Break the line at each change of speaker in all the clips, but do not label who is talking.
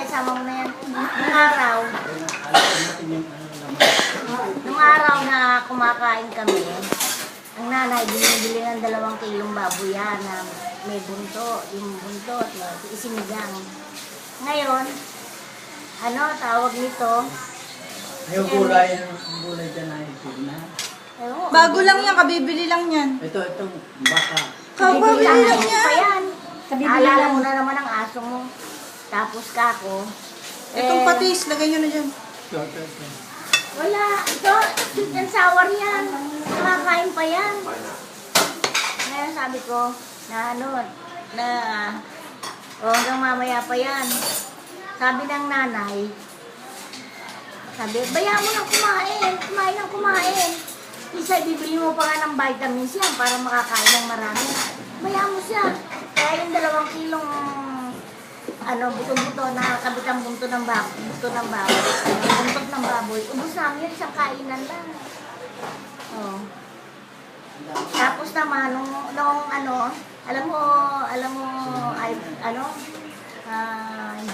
isama mo na yan. Nung araw na kumakain kami, ang nanay binibili ng 2 kilong baboy yan na may bunto, yung buntot, isinigang. Ngayon, ano, tawag nito?
Yung gulay dyan ay na.
Bago lang yan, kabibili lang yan.
Itong baka.
Kabibili lang yan.
Naalala mo na naman ang aso mo. Tapos kako.
Itong patis, lagay nyo na dyan.
Wala. Ito, sweet and sour yan. Nakakain pa yan. Ngayon sabi ko, na ano, hanggang mamaya pa yan. Sabi ng nanay, sabi, bayaan mo nang kumain. Kumain ng kumain. Isa, bibili mo pa nga ng vitamins yan para makakain ng marami. Bayaan mo siya. Kaya yung 2 kilong buto-buto, nakakabit ang bunto ng baboy, buntot ng baboy, ubos namin yun, isang kainan lang. Oh. Tapos naman, nung alam mo,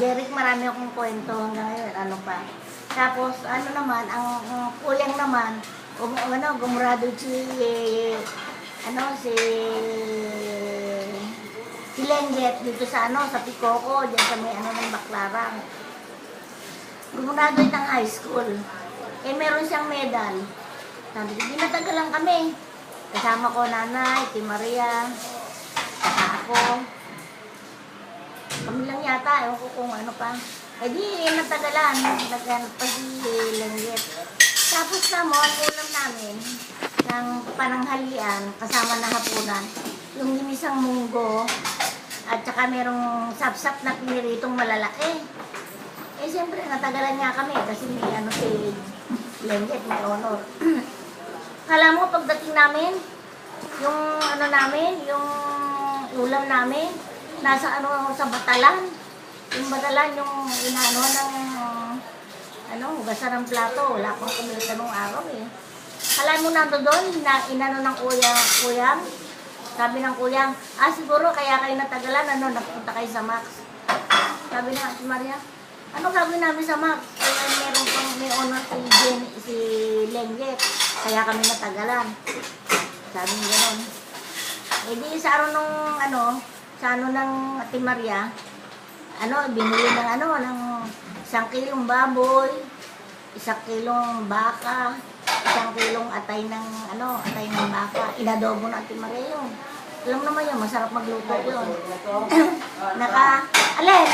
Jeric, marami akong kwento hanggang ngayon, pa. Tapos, naman, ang kuyang naman, gumurado si Lenget dito sa sa Picoco, diyan sa may ng Baclarang. Gumunado ng high school. Meron siyang medal. Sabi ko, dinatagalan kami. Kasama ko nanay, si Maria, ako. Kami lang yata, ewan ko kung ano pa. Di, natagalan. Naghanap pa si Lenget. Tapos naman, ulam namin ng pananghalian, kasama na hapunan, yung ginisang munggo, at saka merong sapsap na piniritong malalaki. Siyempre, natagalan niya kami kasi may si Lenget, may honor. Kala mo, pagdating namin, yung yung ulam namin, nasa sa batalan. Yung batalan, yung hugasan ng plato. Wala pang kumita nung araw eh. Kala mo nando doon, ng kuyang. Sabi ng kuyang, siguro kaya kayo natagalan, napunta kayo sa Max. Sabi na, si Maria, ano gagawin namin sa Max? Kaya may honor si Lenget, kaya kami natagalan. Sabi niya gano'n. Di sa ng Ate Maria, binili ng 1 kilong baboy, 1 kilong baka, 1 kilong atay ng baka. Inadobo na Ate Maria yun. Alam naman yun, masarap magluto yun. Alin?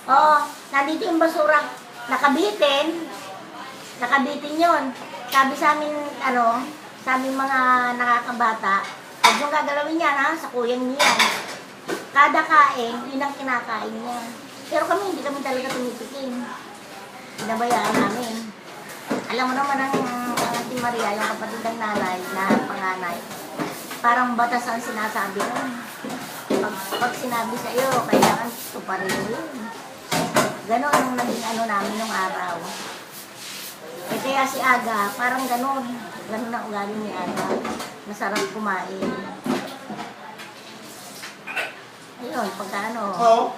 Oo, nandito yung basura. Nakabitin yun. Sabi sa amin, sabi mga nakakabata, huwag yung gagalawin yan sa kuyang niya. Kada kain, yun ang kinakain niya. Pero kami, hindi kami talaga tumitikim. Pinabayaan namin. Alam mo naman ang Ate Maria, yung kapatid ng nanay, na panganay, parang batas ang sinasabi nun. Pag sinabi sa iyo, kailangan tuparin mo yun. Ganon ang naging namin nung araw. Kaya si Aga, parang ganon. Ganon ang ugali ni Aga. Masarap kumain. Ayun, pagka
Oo.